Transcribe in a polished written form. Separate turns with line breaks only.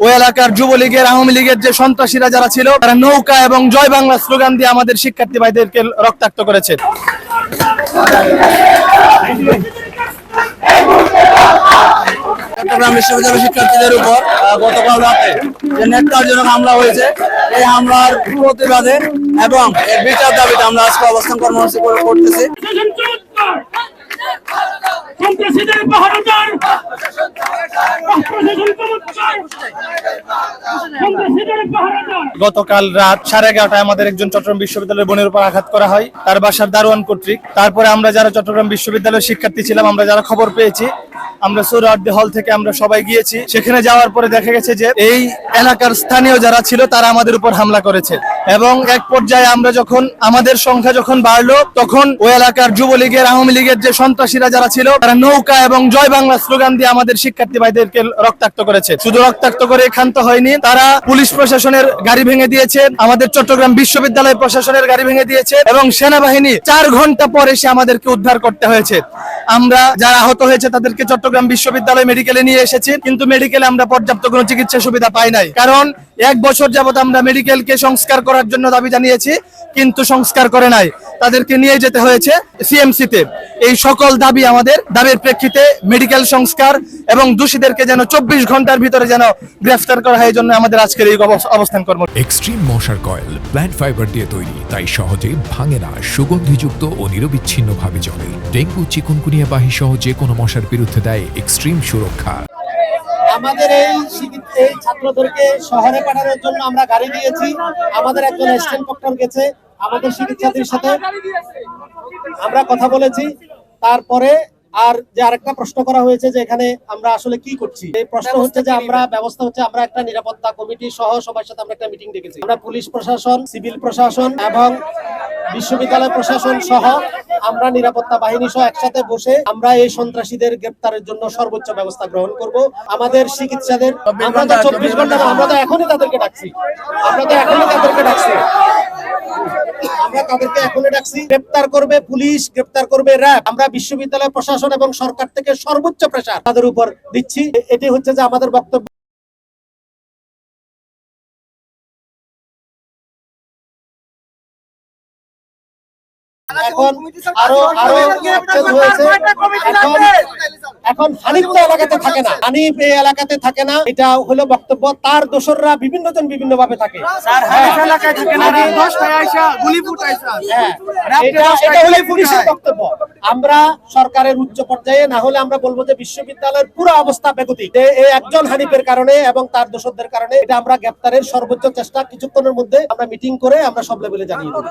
ওই এলাকার যুবলীগের, আওয়ামী লীগের যে সন্ত্রাসীরা যারা ছিল, তারা নৌকা এবং জয় বাংলা স্লোগান দিয়ে আমাদের শিক্ষার্থী ভাইদেরকে রক্তাক্ত করেছে। চট্টগ্রাম বিশ্ববিদ্যালয়ের শিক্ষার্থীদের উপর গতকাল রাতে যে নেটকার্যজনক হামলা হয়েছে, এই হামলার প্রতিবাদে এবং এর বিচার দাবিতে আমরা আজকে অবস্থান কর্মসূচি করতেছি। গতকাল রাত 11:30টায় আমাদের একজন চট্টগ্রাম বিশ্ববিদ্যালয়ের বোনের উপর আঘাত করা হয় তার বাসার দারোয়ান কর্তৃক। তারপরে আমরা যারা চট্টগ্রাম বিশ্ববিদ্যালয়ের শিক্ষার্থী ছিলাম, আমরা যারা খবর পেয়েছি, আমরা সোহরাওয়ার্দী হল থেকে আমরা সবাই গিয়েছি। সেখানে যাওয়ার পরে দেখা গেছে যে এই এলাকার স্থানীয় যারা ছিল তারা আমাদের উপর হামলা করেছে এবং এক পর্যায়ে আমরা যখন আমাদের সংখ্যা যখন বাড়লো, তখন ওই এলাকার যুবলীগের, আওয়ামী লীগের যে সন্ত্রাসীরা যারা ছিল, তারা নৌকা এবং জয় বাংলা স্লোগান দিয়ে আমাদের শিক্ষার্থী ভাইদেরকে রক্তাক্ত করেছে। শুধু রক্তাক্ত করে ক্ষান্ত হয়নি, তারা পুলিশ প্রশাসনের গাড়ি ভেঙে দিয়েছে, আমাদের চট্টগ্রাম বিশ্ববিদ্যালয় প্রশাসনের গাড়ি ভেঙে দিয়েছে এবং সেনাবাহিনী 4 ঘন্টা পরে এসে আমাদেরকে উদ্ধার করতে হয়েছে। আমরা যারা আহত হয়েছে তাদেরকে চট্টগ্রাম বিশ্ববিদ্যালয় মেডিকেলে নিয়ে এসেছি, কিন্তু মেডিকেলে আমরা পর্যাপ্ত কোনো চিকিৎসা সুবিধা পাই নাই। কারণ 1 বছর যাবত আমরা মেডিকেলকে সংস্কার করার জন্য দাবি জানিয়েছি, কিন্তু সংস্কার করে নাই, তাদেরকে নিয়ে যেতে হয়েছে সিএমসিতে। এই সকল দাবি আমাদের দাবির প্রেক্ষিতে মেডিকেল সংস্কার এবং দোষীদেরকে যেন 24 ঘন্টার ভিতরে যেন গ্রেফতার করা হয়, এই জন্য আমাদের আজকের এই অবস্থান কর্ম।
এক্সট্রিম মশার কয়েল প্ল্যান্ট ফাইবার দিয়ে তৈরি, তাই সহজে ভাঙে না, সুগন্ধিযুক্ত ও নিরবিচ্ছিন্ন ভাবে জ্বলে। ডেঙ্গু, চিকুনগুনিয়া বাহি সহ যে কোনো মশার বিরুদ্ধে দেয় এক্সট্রিম সুরক্ষা।
আমাদের এই ছাত্রদেরকে শহরে পাঠানোর জন্য আমরা গাড়ি দিয়েছি। আমাদের একজন অ্যাসিস্ট্যান্ট ডক্টর গেছে, আমাদের চিকিৎসার্থীর সাথে আমরা কথা বলেছি। তারপরে আর যে আরেকটা প্রশ্ন করা হয়েছে যে এখানে আমরা আসলে কি করছি, এই প্রশ্ন হচ্ছে যে আমরা ব্যবস্থা হচ্ছে আমরা একটা নিরাপত্তা কমিটি সহ সবার সাথে আমরা একটা মিটিং ডেকেছি। আমরা পুলিশ প্রশাসন, সিভিল প্রশাসন এবং বিশ্ববিদ্যালয় প্রশাসন সহ আমরা নিরাপত্তা বাহিনী সহ একসাথে বসে আমরা এই সন্ত্রাসীদের গ্রেফতারের জন্য সর্বোচ্চ ব্যবস্থা গ্রহণ করব। আমাদের চিকিৎসাদের আমরা তো 24 ঘন্টা, আমরা তো এখনই তাদেরকে ডাকছি, আমরা তাদেরকে এখনই ডাকছি। গ্রেফতার করবে পুলিশ, গ্রেফতার করবে র্যাব। আমরা বিশ্ববিদ্যালয় প্রশাসন এবং সরকার থেকে সর্বোচ্চ প্রেসার তাদের উপর দিচ্ছি। এটি হচ্ছে যে আমাদের বক্তব্য। এখন আরো এখন হানিফ তো এলাকাতে থাকে না, হানিফ এই এলাকাতে থাকে না, এটা হলো বক্তব্য। তার দোসররা বিভিন্ন জন বিভিন্ন ভাবে থাকে। এটা হলো পুলিশের বক্তব্য। আমরা সরকারের উচ্চ পর্যায়ে না হলে আমরা বলবো যে বিশ্ববিদ্যালয়ের পুরো অবস্থা বেগতিক। এই একজন হানিফের কারণে এবং তার দোসরদের কারণে এটা আমরা গ্রেফতারের সর্বোচ্চ চেষ্টা কিছুক্ষণের মধ্যে আমরা মিটিং করে আমরা সব লেভেলে জানিয়ে দেব।